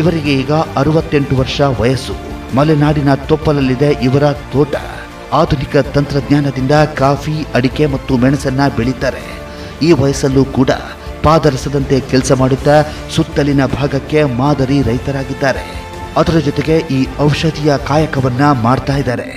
ಇವರಿಗೆ ಈಗ 68 ವರ್ಷ ವಯಸ್ಸು. ಮಲೆನಾಡಿನ ತೊಪ್ಪಲಲ್ಲಿದೆ ಇವರ ತೋಟ. ಆಧುನಿಕ ತಂತ್ರಜ್ಞಾನದಿಂದ ಕಾಫಿ, ಅಡಿಕೆ ಮತ್ತು ಮೆಣಸನ್ನ ಬೆಳೀತಾರೆ. ಈ ವಯಸ್ಸಲ್ಲೂ ಕೂಡ ಪಾದರಸದಂತೆ ಕೆಲಸ ಮಾಡುತ್ತಾ ಸುತ್ತಲಿನ ಭಾಗಕ್ಕೆ ಮಾದರಿ ರೈತರಾಗಿದ್ದಾರೆ. ಅದರ ಜೊತೆಗೆ ಈ ಔಷಧಿಯ ಕಾಯಕವನ್ನ ಮಾಡ್ತಾ ಇದ್ದಾರೆ.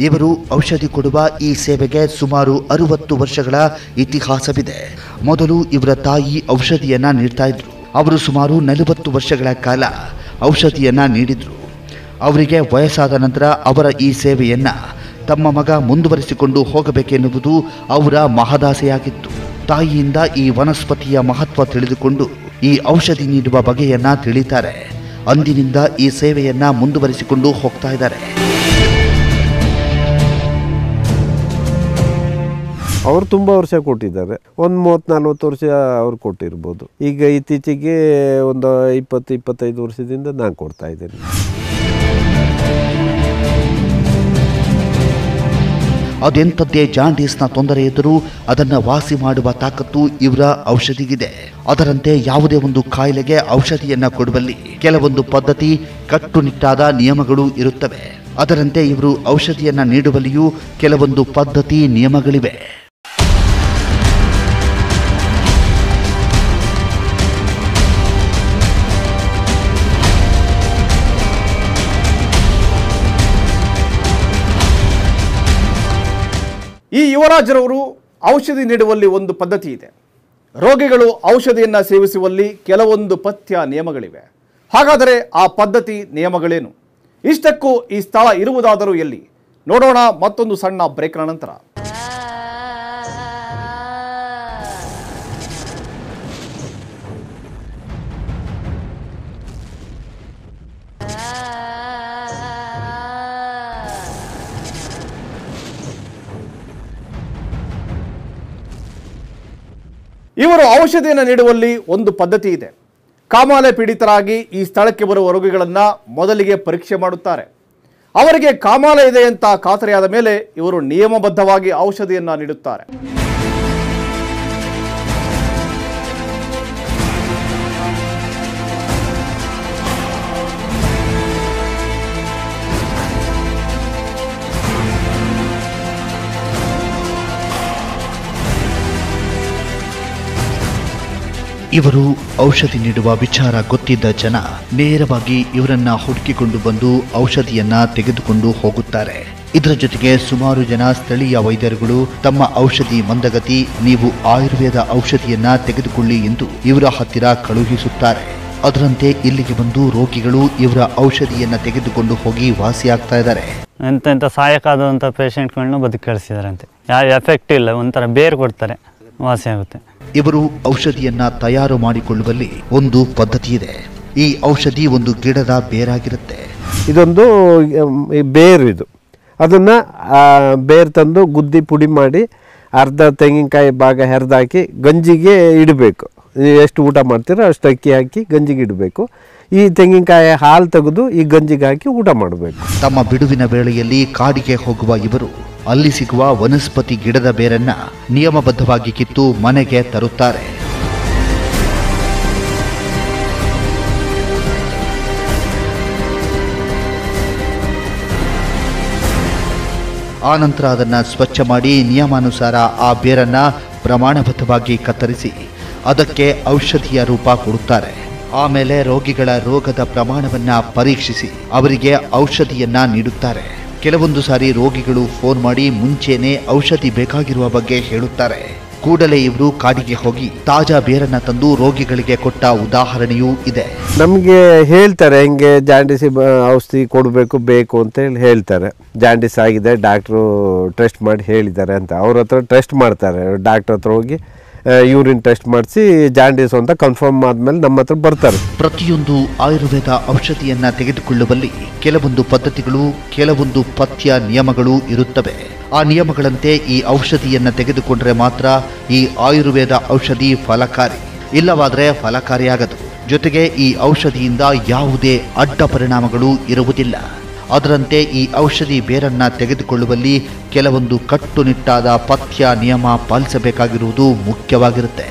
ಇವರು ಔಷಧಿ ಕೊಡುವ ಈ ಸೇವೆಗೆ ಸುಮಾರು 60 ವರ್ಷಗಳ ಇತಿಹಾಸವಿದೆ. ಮೊದಲು ಇವರ ತಾಯಿ ಔಷಧಿಯನ್ನ ನೀಡ್ತಾ ಇದ್ರು. ಅವರು ಸುಮಾರು 40 ವರ್ಷಗಳ ಕಾಲ ಔಷಧಿಯನ್ನ ನೀಡಿದ್ರು. ಅವರಿಗೆ ವಯಸ್ಸಾದ ನಂತರ ಅವರ ಈ ಸೇವೆಯನ್ನ ತಮ್ಮ ಮಗ ಮುಂದುವರಿಸಿಕೊಂಡು ಹೋಗಬೇಕೆನ್ನುವುದು ಅವರ ಮಹದಾಸೆಯಾಗಿತ್ತು. ತಾಯಿಯಿಂದ ಈ ವನಸ್ಪತಿಯ ಮಹತ್ವ ತಿಳಿದುಕೊಂಡು ಈ ಔಷಧಿ ನೀಡುವ ಬಗೆಯನ್ನ ತಿಳಿತಾರೆ. ಅಂದಿನಿಂದ ಈ ಸೇವೆಯನ್ನ ಮುಂದುವರಿಸಿಕೊಂಡು ಹೋಗ್ತಾ ಇದ್ದಾರೆ. ಅವರು ತುಂಬ ವರ್ಷ ಕೊಟ್ಟಿದ್ದಾರೆ. ಒಂದು 30-40 ವರ್ಷ ಅವ್ರು ಕೊಟ್ಟಿರ್ಬೋದು. ಈಗ ಇತ್ತೀಚೆಗೆ ಒಂದು 20-25 ವರ್ಷದಿಂದ ನಾನು ಕೊಡ್ತಾ ಇದ್ದೇನೆ. ಅದೆಂಥದ್ದೇ ಜಾಂಡೀಸ್ನ ತೊಂದರೆ ಎದುರು ಅದನ್ನು ವಾಸಿ ಮಾಡುವ ತಾಕತ್ತು ಇವರ ಔಷಧಿಗಿದೆ. ಅದರಂತೆ ಯಾವುದೇ ಒಂದು ಕಾಯಿಲೆಗೆ ಔಷಧಿಯನ್ನ ಕೊಡುವಲ್ಲಿ ಕೆಲವೊಂದು ಪದ್ಧತಿ, ಕಟ್ಟುನಿಟ್ಟಾದ ನಿಯಮಗಳು ಇರುತ್ತವೆ. ಅದರಂತೆ ಇವರು ಔಷಧಿಯನ್ನ ನೀಡುವಲ್ಲಿಯೂ ಕೆಲವೊಂದು ಪದ್ಧತಿ, ನಿಯಮಗಳಿವೆ. ಈ ಯುವರಾಜರವರು ಔಷಧಿ ನೀಡುವಲ್ಲಿ ಒಂದು ಪದ್ಧತಿ ಇದೆ. ರೋಗಿಗಳು ಔಷಧಿಯನ್ನು ಸೇವಿಸುವಲ್ಲಿ ಕೆಲವೊಂದು ಪಥ್ಯ ನಿಯಮಗಳಿವೆ. ಹಾಗಾದರೆ ಆ ಪದ್ಧತಿ ನಿಯಮಗಳೇನು? ಇಷ್ಟಕ್ಕೂ ಈ ಸ್ಥಳ ಇರುವುದಾದರೂ ಎಲ್ಲಿ? ನೋಡೋಣ ಮತ್ತೊಂದು ಸಣ್ಣ ಬ್ರೇಕ್ನ ನಂತರ. ಇವರು ಔಷಧಿಯನ್ನು ನೀಡುವಲ್ಲಿ ಒಂದು ಪದ್ಧತಿ ಇದೆ. ಕಾಮಾಲೆ ಪೀಡಿತರಾಗಿ ಈ ಸ್ಥಳಕ್ಕೆ ಬರುವ ರೋಗಿಗಳನ್ನು ಮೊದಲಿಗೆ ಪರೀಕ್ಷೆ ಮಾಡುತ್ತಾರೆ. ಅವರಿಗೆ ಕಾಮಾಲೆ ಇದೆ ಅಂತ ಖಾತರಿಯಾದ ಮೇಲೆ ಇವರು ನಿಯಮಬದ್ಧವಾಗಿ ಔಷಧಿಯನ್ನು ನೀಡುತ್ತಾರೆ. ಇವರು ಔಷಧಿ ನೀಡುವ ವಿಚಾರ ಗೊತ್ತಿದ್ದ ಜನ ನೇರವಾಗಿ ಇವರನ್ನ ಹುಡುಕಿಕೊಂಡು ಬಂದು ಔಷಧಿಯನ್ನ ತೆಗೆದುಕೊಂಡು ಹೋಗುತ್ತಾರೆ. ಇದರ ಜೊತೆಗೆ ಸುಮಾರು ಜನ ಸ್ಥಳೀಯ ವೈದ್ಯರುಗಳು ತಮ್ಮ ಔಷಧಿ ಮಂದಗತಿ, ನೀವು ಆಯುರ್ವೇದ ಔಷಧಿಯನ್ನ ತೆಗೆದುಕೊಳ್ಳಿ ಎಂದು ಇವರ ಹತ್ತಿರ ಕಳುಹಿಸುತ್ತಾರೆ. ಅದರಂತೆ ಇಲ್ಲಿಗೆ ಬಂದು ರೋಗಿಗಳು ಇವರ ಔಷಧಿಯನ್ನ ತೆಗೆದುಕೊಂಡು ಹೋಗಿ ವಾಸಿಯಾಗ್ತಾ ಇದ್ದಾರೆ. ಎಂತೆಂಥ ಸಹಾಯಕ್ಕಾದಂಥ ಪೇಷಂಟ್ಗಳನ್ನ ಬದುಕಿ ಕಳಿಸಿದಾರಂತೆ. ಯಾವ ಎಫೆಕ್ಟ್ ಇಲ್ಲ, ಒಂಥರ ಬೇರು ಕೊಡ್ತಾರೆ, ವಾಸಿ ಆಗುತ್ತೆ. ಇವರು ಔಷಧಿಯನ್ನ ತಯಾರು ಮಾಡಿಕೊಳ್ಳುವಲ್ಲಿ ಒಂದು ಪದ್ಧತಿ ಇದೆ. ಈ ಔಷಧಿ ಒಂದು ಗಿಡದ ಬೇರಾಗಿರುತ್ತೆ. ಇದೊಂದು ಬೇರು, ಇದು ಅದನ್ನು ಬೇರು ತಂದು ಗುದ್ದಿ ಪುಡಿ ಮಾಡಿ ಅರ್ಧ ತೆಂಗಿನಕಾಯಿ ಭಾಗ ಹೆರಿದಾಕಿ ಗಂಜಿಗೆ ಇಡಬೇಕು. ಎಷ್ಟು ಊಟ ಮಾಡ್ತೀರೋ ಅಷ್ಟು ಅಕ್ಕಿ ಹಾಕಿ ಗಂಜಿಗೆ ಇಡಬೇಕು. ಈ ತೆಂಗಿನಕಾಯಿ ಹಾಲು ತೆಗೆದು ಈ ಗಂಜಿಗೆ ಹಾಕಿ ಊಟ ಮಾಡಬೇಕು. ತಮ್ಮ ಬಿಡುವಿನ ವೇಳೆಯಲ್ಲಿ ಕಾಡಿಗೆ ಹೋಗುವ ಇವರು ಅಲ್ಲಿ ಸಿಗುವ ವನಸ್ಪತಿ ಗಿಡದ ಬೇರನ್ನ ನಿಯಮಬದ್ಧವಾಗಿ ಕಿತ್ತು ಮನೆಗೆ ತರುತ್ತಾರೆ. ಆನಂತರ ಅದನ್ನು ಸ್ವಚ್ಛ ಮಾಡಿ ನಿಯಮಾನುಸಾರ ಆ ಬೇರನ್ನು ಪ್ರಮಾಣಬದ್ಧವಾಗಿ ಕತ್ತರಿಸಿ ಅದಕ್ಕೆ ಔಷಧಿಯ ರೂಪ ಕೊಡುತ್ತಾರೆ. ಆಮೇಲೆ ರೋಗಿಗಳ ರೋಗದ ಪ್ರಮಾಣವನ್ನು ಪರೀಕ್ಷಿಸಿ ಅವರಿಗೆ ಔಷಧಿಯನ್ನ ನೀಡುತ್ತಾರೆ. ಕೆಲವೊಂದು ಸಾರಿ ರೋಗಿಗಳು ಫೋನ್ ಮಾಡಿ ಮುಂಚೆನೇ ಔಷಧಿ ಬೇಕಾಗಿರುವ ಬಗ್ಗೆ ಹೇಳುತ್ತಾರೆ. ಕೂಡಲೇ ಇವರು ಕಾಡಿಗೆ ಹೋಗಿ ತಾಜಾ ಬೇರನ್ನ ತಂದು ರೋಗಿಗಳಿಗೆ ಕೊಟ್ಟ ಉದಾಹರಣೆಯೂ ಇದೆ. ನಮಗೆ ಹೇಳ್ತಾರೆ ಹಿಂಗೆ ಜಾಂಡೀಸ್ ಔಷಧಿ ಕೊಡಬೇಕು ಬೇಕು ಅಂತ ಹೇಳ್ತಾರೆ. ಜಾಂಡೀಸ್ ಆಗಿದೆ, ಡಾಕ್ಟ್ರು ಟೆಸ್ಟ್ ಮಾಡಿ ಹೇಳಿದ್ದಾರೆ ಅಂತ ಅವ್ರ ಹತ್ರ ಟೆಸ್ಟ್ ಮಾಡ್ತಾರೆ. ಡಾಕ್ಟ್ರ್ ಹತ್ರ ಹೋಗಿ ಯೂರಿನ್ ಟೆಸ್ಟ್ ಮಾಡಿಸಿ ಜಾಂಡೀಸ್ ಅಂತ ಕನ್ಫರ್ಮ್ ಆದಮೇಲೆ ನಮ್ಮ ಹತ್ರ ಬರ್ತಾರೆ. ಪ್ರತಿಯೊಂದು ಆಯುರ್ವೇದ ಔಷಧಿಯನ್ನ ತೆಗೆದುಕೊಳ್ಳುವಲ್ಲಿ ಕೆಲವೊಂದು ಪದ್ಧತಿಗಳು, ಕೆಲವೊಂದು ಪಥ್ಯ ನಿಯಮಗಳು ಇರುತ್ತವೆ. ಆ ನಿಯಮಗಳಂತೆ ಈ ಔಷಧಿಯನ್ನ ತೆಗೆದುಕೊಂಡ್ರೆ ಮಾತ್ರ ಈ ಆಯುರ್ವೇದ ಔಷಧಿ ಫಲಕಾರಿ, ಇಲ್ಲವಾದರೆ ಫಲಕಾರಿಯಾಗದು. ಜೊತೆಗೆ ಈ ಔಷಧಿಯಿಂದ ಯಾವುದೇ ಅಡ್ಡ ಪರಿಣಾಮಗಳು ಇರುವುದಿಲ್ಲ. ಅದರಂತೆ ಈ ಔಷಧಿ ಬೇರನ್ನ ತೆಗೆದುಕೊಳ್ಳುವಲ್ಲಿ ಕೆಲವೊಂದು ಕಟ್ಟುನಿಟ್ಟಾದ ಪಥ್ಯ ನಿಯಮ ಪಾಲಿಸಬೇಕಾಗಿರುವುದು ಮುಖ್ಯವಾಗಿರುತ್ತೆ.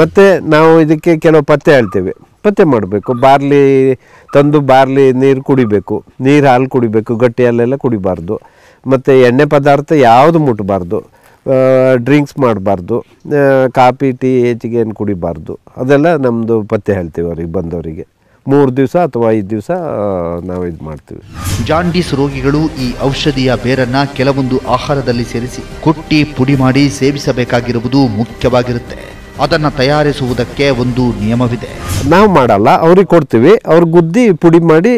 ಮತ್ತು ನಾವು ಇದಕ್ಕೆ ಕೆಲವು ಪಥ್ಯ ಹೇಳ್ತೇವೆ. ಪಥ್ಯ ಮಾಡಬೇಕು. ಬಾರ್ಲಿ ತಂದು ಬಾರ್ಲಿ ನೀರು ಕುಡಿಬೇಕು, ನೀರು ಹಾಲು ಕುಡಿಬೇಕು, ಗಟ್ಟಿ ಹಾಲೆಲ್ಲ ಕುಡಿಬಾರ್ದು. ಮತ್ತು ಎಣ್ಣೆ ಪದಾರ್ಥ ಯಾವುದು ಮುಟ್ಟಬಾರ್ದು, ಡ್ರಿಂಕ್ಸ್ ಮಾಡಬಾರ್ದು, ಕಾಫಿ ಟೀ ಹೆಚ್ಚಿಗೆ ಏನು ಕುಡಿಬಾರ್ದು. ಅದೆಲ್ಲ ನಮ್ಮದು ಪಥ್ಯ ಹೇಳ್ತೀವಿ ಅವ್ರಿಗೆ ಬಂದವರಿಗೆ. 3 ದಿವಸ ಅಥವಾ 5 ದಿವಸ ನಾವು ಇದು ಮಾಡ್ತೀವಿ. ಜಾಂಡೀಸ್ ರೋಗಿಗಳು ಈ ಔಷಧಿಯ ಬೇರನ್ನ ಕೆಲವೊಂದು ಆಹಾರದಲ್ಲಿ ಸೇರಿಸಿ ಕುಟ್ಟಿ ಪುಡಿ ಮಾಡಿ ಸೇವಿಸಬೇಕಾಗಿರುವುದು ಮುಖ್ಯವಾಗಿರುತ್ತೆ. ಅದನ್ನು ತಯಾರಿಸುವುದಕ್ಕೆ ಒಂದು ನಿಯಮವಿದೆ. ನಾವು ಮಾಡಲ್ಲ, ಅವ್ರಿಗೆ ಕೊಡ್ತೀವಿ. ಅವ್ರು ಗುದ್ದಿ ಪುಡಿ ಮಾಡಿ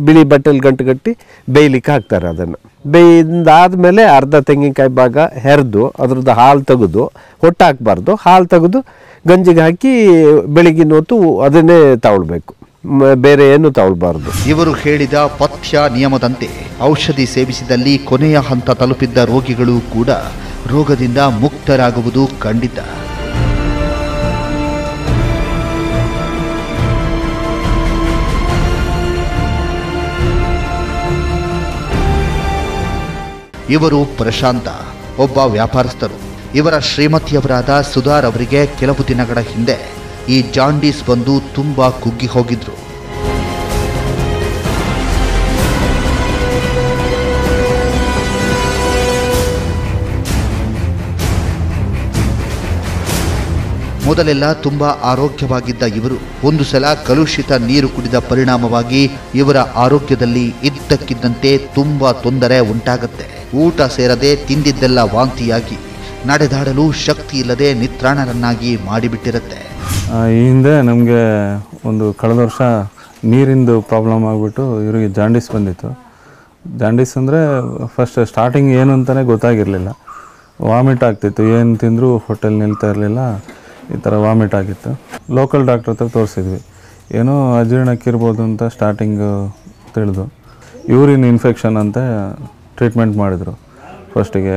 ಬಿಳಿ ಬಟ್ಟೆಲಿ ಗಂಟು ಕಟ್ಟಿ ಬೇಯಲಿಕ್ಕೆ ಹಾಕ್ತಾರೆ. ಅದನ್ನು ಬೇಯಿಂದಾದ್ಮೇಲೆ ಅರ್ಧ ತೆಂಗಿನಕಾಯಿ ಭಾಗ ಹೆರೆದು ಅದ್ರದ್ದು ಹಾಲು ತೆಗೆದು ಹೊಟ್ಟು ಹಾಕಬಾರ್ದು. ಹಾಲು ತೆಗೆದು ಗಂಜಿಗೆ ಹಾಕಿ ಬೆಳಗಿನ ಹೊತ್ತು ಅದನ್ನೇ ತಗೊಳ್ಬೇಕು, ಬೇರೆ ಏನು ತಗೊಳ್ಬಾರ್ದು. ಇವರು ಹೇಳಿದ ಪಥ್ಯ ನಿಯಮದಂತೆ ಔಷಧಿ ಸೇವಿಸಿದಲ್ಲಿ ಕೊನೆಯ ಹಂತ ತಲುಪಿದ್ದ ರೋಗಿಗಳು ಕೂಡ ರೋಗದಿಂದ ಮುಕ್ತರಾಗುವುದು ಖಂಡಿತ. ಇವರು ಪ್ರಶಾಂತ, ಒಬ್ಬ ವ್ಯಾಪಾರಸ್ಥರು. ಇವರ ಶ್ರೀಮತಿಯವರಾದ ಸುಧಾರ್ ಅವರಿಗೆ ಕೆಲವು ದಿನಗಳ ಹಿಂದೆ ಈ ಜಾಂಡೀಸ್ ಬಂದು ತುಂಬಾ ಕುಗ್ಗಿ ಹೋಗಿದ್ರು. ಮೊದಲೆಲ್ಲ ತುಂಬಾ ಆರೋಗ್ಯವಾಗಿದ್ದ ಇವರು ಒಂದು ಸಲ ಕಲುಷಿತ ನೀರು ಕುಡಿದ ಪರಿಣಾಮವಾಗಿ ಇವರ ಆರೋಗ್ಯದಲ್ಲಿ ಇದ್ದಕ್ಕಿದ್ದಂತೆ ತುಂಬಾ ತೊಂದರೆ ಉಂಟಾಗುತ್ತೆ. ಊಟ ಸೇರದೆ ತಿಂದಿದ್ದೆಲ್ಲ ವಾಂತಿಯಾಗಿ ನಡೆದಾಡಲು ಶಕ್ತಿ ಇಲ್ಲದೆ ನಿತ್ರಾಣರನ್ನಾಗಿ ಮಾಡಿಬಿಟ್ಟಿರುತ್ತೆ. ಈ ಹಿಂದೆ ನಮಗೆ ಒಂದು ಕಳೆದ ವರ್ಷ ನೀರಿಂದು ಪ್ರಾಬ್ಲಮ್ ಆಗಿಬಿಟ್ಟು ಇವರಿಗೆ ಜಾಂಡೀಸ್ ಬಂದಿತ್ತು. ಜಾಂಡೀಸ್ ಅಂದರೆ ಫಸ್ಟ್ ಸ್ಟಾರ್ಟಿಂಗ್ ಏನು ಅಂತಲೇ ಗೊತ್ತಾಗಿರಲಿಲ್ಲ. ವಾಮಿಟ್ ಆಗ್ತಿತ್ತು, ಏನು ತಿಂದರೂ ಹೊಟ್ಟೆಲ್ ನಿಲ್ತಾ ಇರಲಿಲ್ಲ. ಈ ಥರ ವಾಮಿಟ್ ಆಗಿತ್ತು. ಲೋಕಲ್ ಡಾಕ್ಟ್ರ್ ಹತ್ರ ತೋರಿಸಿದ್ವಿ. ಏನೋ ಅಜೀರ್ಣಕ್ಕಿರ್ಬೋದು ಅಂತ ಸ್ಟಾರ್ಟಿಂಗು ತಿಳಿದು ಯೂರಿನ್ ಇನ್ಫೆಕ್ಷನ್ ಅಂತ ಟ್ರೀಟ್ಮೆಂಟ್ ಮಾಡಿದರು. ಫಸ್ಟಿಗೆ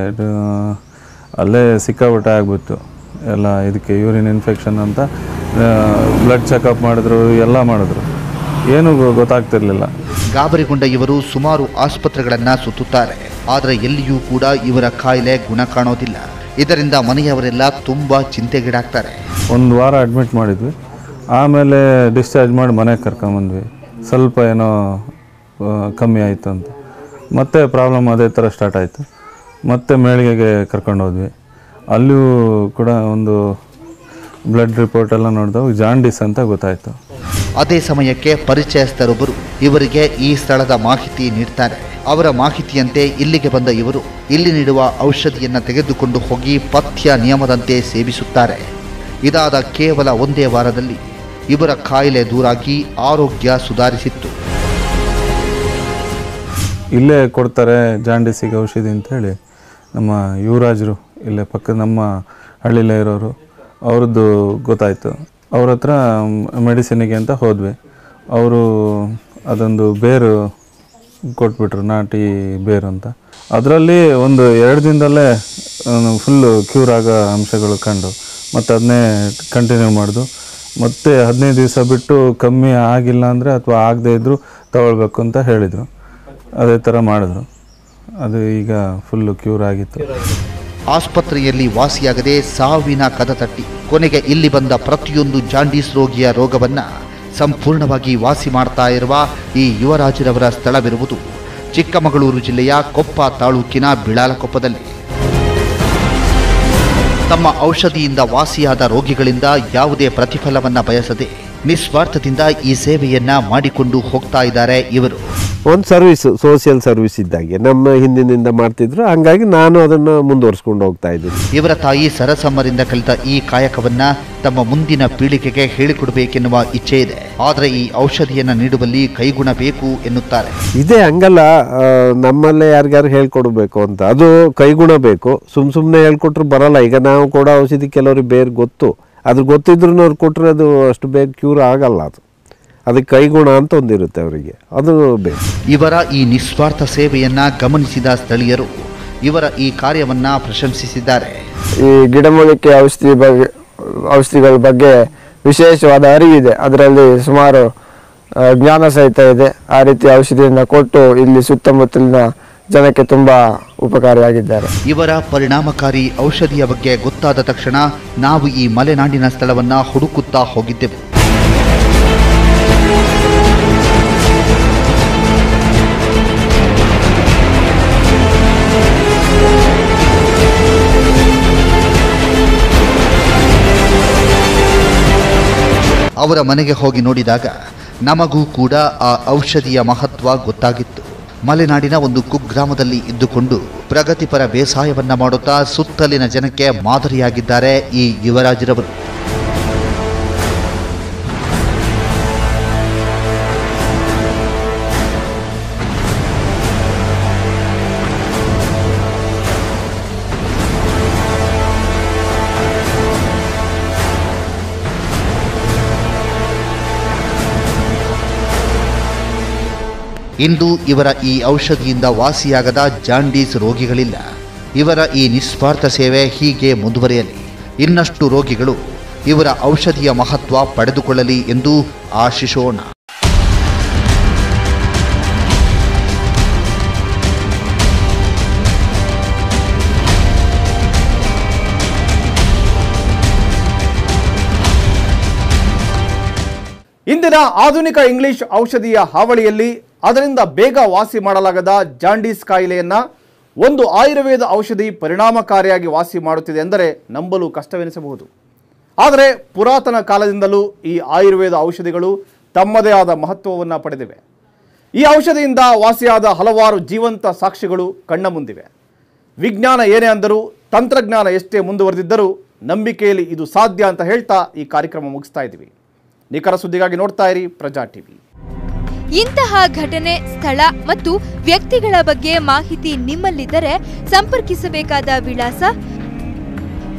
ಅಲ್ಲೇ ಸಿಕ್ಕಾಬಿಟ್ಟೆ ಆಗಿಬಿಟ್ಟು ಎಲ್ಲ ಇದಕ್ಕೆ ಯೂರಿನ್ ಇನ್ಫೆಕ್ಷನ್ ಅಂತ ಬ್ಲಡ್ ಚೆಕಪ್ ಮಾಡಿದ್ರು, ಎಲ್ಲ ಮಾಡಿದ್ರು, ಏನೂ ಗೊತ್ತಾಗ್ತಿರ್ಲಿಲ್ಲ. ಗಾಬರಿಗೊಂಡ ಇವರು ಸುಮಾರು ಆಸ್ಪತ್ರೆಗಳನ್ನು ಸುತ್ತುತ್ತಾರೆ. ಆದರೆ ಎಲ್ಲಿಯೂ ಕೂಡ ಇವರ ಕಾಯಿಲೆ ಗುಣ ಕಾಣೋದಿಲ್ಲ. ಇದರಿಂದ ಮನೆಯವರೆಲ್ಲ ತುಂಬ ಚಿಂತೆಗೀಡಾಗ್ತಾರೆ. 1 ವಾರ ಅಡ್ಮಿಟ್ ಮಾಡಿದ್ವಿ. ಆಮೇಲೆ ಡಿಸ್ಚಾರ್ಜ್ ಮಾಡಿ ಮನೆಗೆ ಕರ್ಕೊಂಬಂದ್ವಿ. ಸ್ವಲ್ಪ ಏನೋ ಕಮ್ಮಿ ಆಯಿತು ಅಂತ ಮತ್ತೆ ಪ್ರಾಬ್ಲಮ್ ಅದೇ ಥರ ಸ್ಟಾರ್ಟ್ ಆಯಿತು. ಮತ್ತೆ ಮೇಳಿಗೆಗೆ ಕರ್ಕೊಂಡು ಹೋದ್ವಿ. ಅಲ್ಲಿಯೂ ಕೂಡ ಒಂದು ಬ್ಲಡ್ ರಿಪೋರ್ಟ್ ಎಲ್ಲ ನೋಡಿದಾಗ ಜಾಂಡೀಸ್ ಅಂತ ಗೊತ್ತಾಯಿತು. ಅದೇ ಸಮಯಕ್ಕೆ ಪರಿಚಯಸ್ಥರೊಬ್ಬರು ಇವರಿಗೆ ಈ ಸ್ಥಳದ ಮಾಹಿತಿ ನೀಡ್ತಾರೆ. ಅವರ ಮಾಹಿತಿಯಂತೆ ಇಲ್ಲಿಗೆ ಬಂದ ಇವರು ಇಲ್ಲಿ ನೀಡುವ ಔಷಧಿಯನ್ನು ತೆಗೆದುಕೊಂಡು ಹೋಗಿ ಪಥ್ಯ ನಿಯಮದಂತೆ ಸೇವಿಸುತ್ತಾರೆ. ಇದಾದ ಕೇವಲ 1 ವಾರದಲ್ಲಿ ಇವರ ಕಾಯಿಲೆ ದೂರಾಗಿ ಆರೋಗ್ಯ ಸುಧಾರಿಸಿತ್ತು. ಇಲ್ಲೇ ಕೊಡ್ತಾರೆ ಜಾಂಡೀಸಿಗೆ ಔಷಧಿ ಅಂಥೇಳಿ ನಮ್ಮ ಯುವರಾಜರು ಇಲ್ಲೇ ಪಕ್ಕದ ನಮ್ಮ ಹಳ್ಳಿಲೇ ಇರೋರು, ಅವ್ರದ್ದು ಗೊತ್ತಾಯಿತು. ಅವ್ರ ಹತ್ರ ಮೆಡಿಸಿನಿಗೆ ಅಂತ ಹೋದ್ವಿ. ಅವರು ಅದೊಂದು ಬೇರು ಕೊಟ್ಬಿಟ್ರು, ನಾಟಿ ಬೇರು ಅಂತ. ಅದರಲ್ಲಿ ಒಂದು 2 ದಿನದಲ್ಲೇ ಫುಲ್ಲು ಕ್ಯೂರ್ ಆಗೋ ಅಂಶಗಳು ಕಂಡು ಮತ್ತು ಅದನ್ನೇ ಕಂಟಿನ್ಯೂ ಮಾಡಿದು. ಮತ್ತು 15 ದಿವಸ ಬಿಟ್ಟು ಕಮ್ಮಿ ಆಗಿಲ್ಲ ಅಂದರೆ ಅಥವಾ ಆಗದೇ ಇದ್ದರೂ ತಗೊಳ್ಬೇಕು ಅಂತ ಹೇಳಿದರು. ಅದೇ ಥರ ಮಾಡಿದ್ರು. ಅದು ಈಗ ಫುಲ್ಲು ಕ್ಯೂರ್ ಆಗಿತ್ತು. ಆಸ್ಪತ್ರೆಯಲ್ಲಿ ವಾಸಿಯಾಗದೆ ಸಾವಿನ ಕದ ತಟ್ಟಿ ಕೊನೆಗೆ ಇಲ್ಲಿ ಬಂದ ಪ್ರತಿಯೊಂದು ಜಾಂಡೀಸ್ ರೋಗಿಯ ರೋಗವನ್ನು ಸಂಪೂರ್ಣವಾಗಿ ವಾಸಿ ಮಾಡ್ತಾ ಇರುವ ಈ ಯುವರಾಜರವರ ಸ್ಥಳವಿರುವುದು ಚಿಕ್ಕಮಗಳೂರು ಜಿಲ್ಲೆಯ ಕೊಪ್ಪ ತಾಲೂಕಿನ ಬಿಳಾಲಕೊಪ್ಪದಲ್ಲಿ ತಮ್ಮ ಔಷಧಿಯಿಂದ ವಾಸಿಯಾದ ರೋಗಿಗಳಿಂದ ಯಾವುದೇ ಪ್ರತಿಫಲವನ್ನ ಬಯಸದೆ ನಿಸ್ವಾರ್ಥದಿಂದ ಈ ಸೇವೆಯನ್ನ ಮಾಡಿಕೊಂಡು ಹೋಗ್ತಾ ಇದ್ದಾರೆ ಇವರು. ಒಂದು ಸರ್ವಿಸ್, ಸೋಷಿಯಲ್ ಸರ್ವಿಸ್ ಇದ್ದಾಗೆ ನಮ್ಮ ಹಿಂದಿನಿಂದ ಮಾಡ್ತಿದ್ರು, ಹಂಗಾಗಿ ನಾನು ಅದನ್ನು ಮುಂದುವರಿಸ್ಕೊಂಡು ಹೋಗ್ತಾ ಇದ್ದೀನಿ. ಇವರ ತಾಯಿ ಸರಸಮ್ಮರಿಂದ ಕಲಿತ ಈ ಕಾಯಕವನ್ನ ತಮ್ಮ ಮುಂದಿನ ಪೀಳಿಗೆಗೆ ಹೇಳಿಕೊಡಬೇಕೆನ್ನುವ ಇಚ್ಛೆ ಇದೆ. ಆದರೆ ಈ ಔಷಧಿಯನ್ನು ನೀಡುವಲ್ಲಿ ಕೈಗುಣ ಬೇಕು ಎನ್ನುತ್ತಾರೆ. ಇದೇ ಹಂಗಲ್ಲ, ನಮ್ಮಲ್ಲೇ ಯಾರಿಗಾರು ಹೇಳ್ಕೊಡ್ಬೇಕು ಅಂತ, ಅದು ಕೈಗುಣ ಬೇಕು. ಸುಮ್ಮನೆ ಹೇಳ್ಕೊಟ್ರು ಬರಲ್ಲ. ಈಗ ನಾವು ಕೊಡೋ ಔಷಧಿ ಕೆಲವ್ರಿಗೆ ಬೇರೆ ಗೊತ್ತು, ಅದು ಗೊತ್ತಿದ್ರು ಅವ್ರು ಕೊಟ್ಟರೆ ಅದು ಅಷ್ಟು ಬೇಗ ಕ್ಯೂರ್ ಆಗಲ್ಲ. ಅದಕ್ಕೆ ಕೈಗುಣ ಅಂತ ಒಂದಿರುತ್ತೆ ಅವರಿಗೆ, ಅದು ಬೇಕು. ಇವರ ಈ ನಿಸ್ವಾರ್ಥ ಸೇವೆಯನ್ನ ಗಮನಿಸಿದ ಸ್ಥಳೀಯರು ಇವರ ಈ ಕಾರ್ಯವನ್ನ ಪ್ರಶಂಸಿಸಿದ್ದಾರೆ. ಈ ಗಿಡಮೂಲಿಕೆ ಔಷಧಿಗಳ ಬಗ್ಗೆ ವಿಶೇಷವಾದ ಅರಿವಿದೆ, ಅದರಲ್ಲಿ ಸುಮಾರು ಜ್ಞಾನ ಸಹಿತ ಇದೆ. ಆ ರೀತಿ ಔಷಧಿಯನ್ನು ಕೊಟ್ಟು ಇಲ್ಲಿ ಸುತ್ತಮುತ್ತಲಿನ ಜನಕ್ಕೆ ತುಂಬಾ ಉಪಕಾರಿಯಾಗಿದ್ದಾರೆ. ಇವರ ಪರಿಣಾಮಕಾರಿ ಔಷಧಿಯ ಬಗ್ಗೆ ಗೊತ್ತಾದ ತಕ್ಷಣ ನಾವು ಈ ಮಲೆನಾಡಿನ ಸ್ಥಳವನ್ನ ಹುಡುಕುತ್ತಾ ಹೋಗಿದ್ದೆವು. ಅವರ ಮನೆಗೆ ಹೋಗಿ ನೋಡಿದಾಗ ನಮಗೂ ಕೂಡ ಆ ಔಷಧಿಯ ಮಹತ್ವ ಗೊತ್ತಾಗಿತ್ತು. ಮಲೆನಾಡಿನ ಒಂದು ಕುಗ್ರಾಮದಲ್ಲಿ ಇದ್ದುಕೊಂಡು ಪ್ರಗತಿಪರ ಬೇಸಾಯವನ್ನ ಮಾಡುತ್ತಾ ಸುತ್ತಲಿನ ಜನಕ್ಕೆ ಮಾದರಿಯಾಗಿದ್ದಾರೆ ಈ ಯುವರಾಜರವರು. ಇಂದು ಇವರ ಈ ಔಷಧಿಯಿಂದ ವಾಸಿಯಾಗದ ಜಾಂಡೀಸ್ ರೋಗಿಗಳಿಲ್ಲ. ಇವರ ಈ ನಿಸ್ವಾರ್ಥ ಸೇವೆ ಹೀಗೆ ಮುಂದುವರಿಯಲಿ. ಇನ್ನಷ್ಟು ರೋಗಿಗಳು ಇವರ ಔಷಧಿಯ ಮಹತ್ವ ಪಡೆದುಕೊಳ್ಳಲಿ ಎಂದು ಆಶಿಸೋಣ. ಇಂದಿನ ಆಧುನಿಕ ಇಂಗ್ಲಿಷ್ ಔಷಧಿಯ ಹಾವಳಿಯಲ್ಲಿ ಅದರಿಂದ ಬೇಗ ವಾಸಿ ಮಾಡಲಾಗದ ಜಾಂಡೀಸ್ ಕಾಯಿಲೆಯನ್ನು ಒಂದು ಆಯುರ್ವೇದ ಔಷಧಿ ಪರಿಣಾಮಕಾರಿಯಾಗಿ ವಾಸಿ ಮಾಡುತ್ತಿದೆ ಎಂದರೆ ನಂಬಲು ಕಷ್ಟವೆನಿಸಬಹುದು. ಆದರೆ ಪುರಾತನ ಕಾಲದಿಂದಲೂ ಈ ಆಯುರ್ವೇದ ಔಷಧಿಗಳು ತಮ್ಮದೇ ಆದ ಮಹತ್ವವನ್ನು ಪಡೆದಿವೆ. ಈ ಔಷಧಿಯಿಂದ ವಾಸಿಯಾದ ಹಲವಾರು ಜೀವಂತ ಸಾಕ್ಷಿಗಳು ಕಣ್ಣ ಮುಂದಿವೆ. ವಿಜ್ಞಾನ ಏನೇ ಅಂದರೂ, ತಂತ್ರಜ್ಞಾನ ಎಷ್ಟೇ ಮುಂದುವರೆದಿದ್ದರೂ ನಂಬಿಕೆಯಲ್ಲಿ ಇದು ಸಾಧ್ಯ ಅಂತ ಹೇಳ್ತಾ ಈ ಕಾರ್ಯಕ್ರಮ ಮುಗಿಸ್ತಾ ಇದ್ದೀವಿ. ನಿಖರ ಸುದ್ದಿಗಾಗಿ ನೋಡ್ತಾ ಇರಿ ಪ್ರಜಾ ಟಿವಿ. ಇಂತಹ ಘಟನೆ, ಸ್ಥಳ ಮತ್ತು ವ್ಯಕ್ತಿಗಳ ಬಗ್ಗೆ ಮಾಹಿತಿ ನಿಮ್ಮಲ್ಲಿದ್ದರೆ ಸಂಪರ್ಕಿಸಬೇಕಾದ ವಿಳಾಸ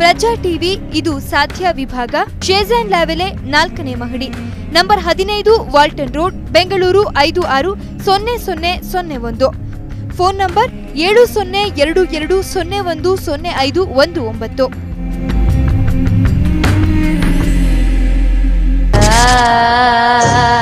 ಪ್ರಜಾ ಟಿವಿ, ಇದು ಸಾಧ್ಯ ವಿಭಾಗ, ಶೇಜಾನ್ ಲಾವೆಲೆ 4ನೇ ಮಹಡಿ, number 15, Walton road, Bengaluru 560001. Phone number 7022010519.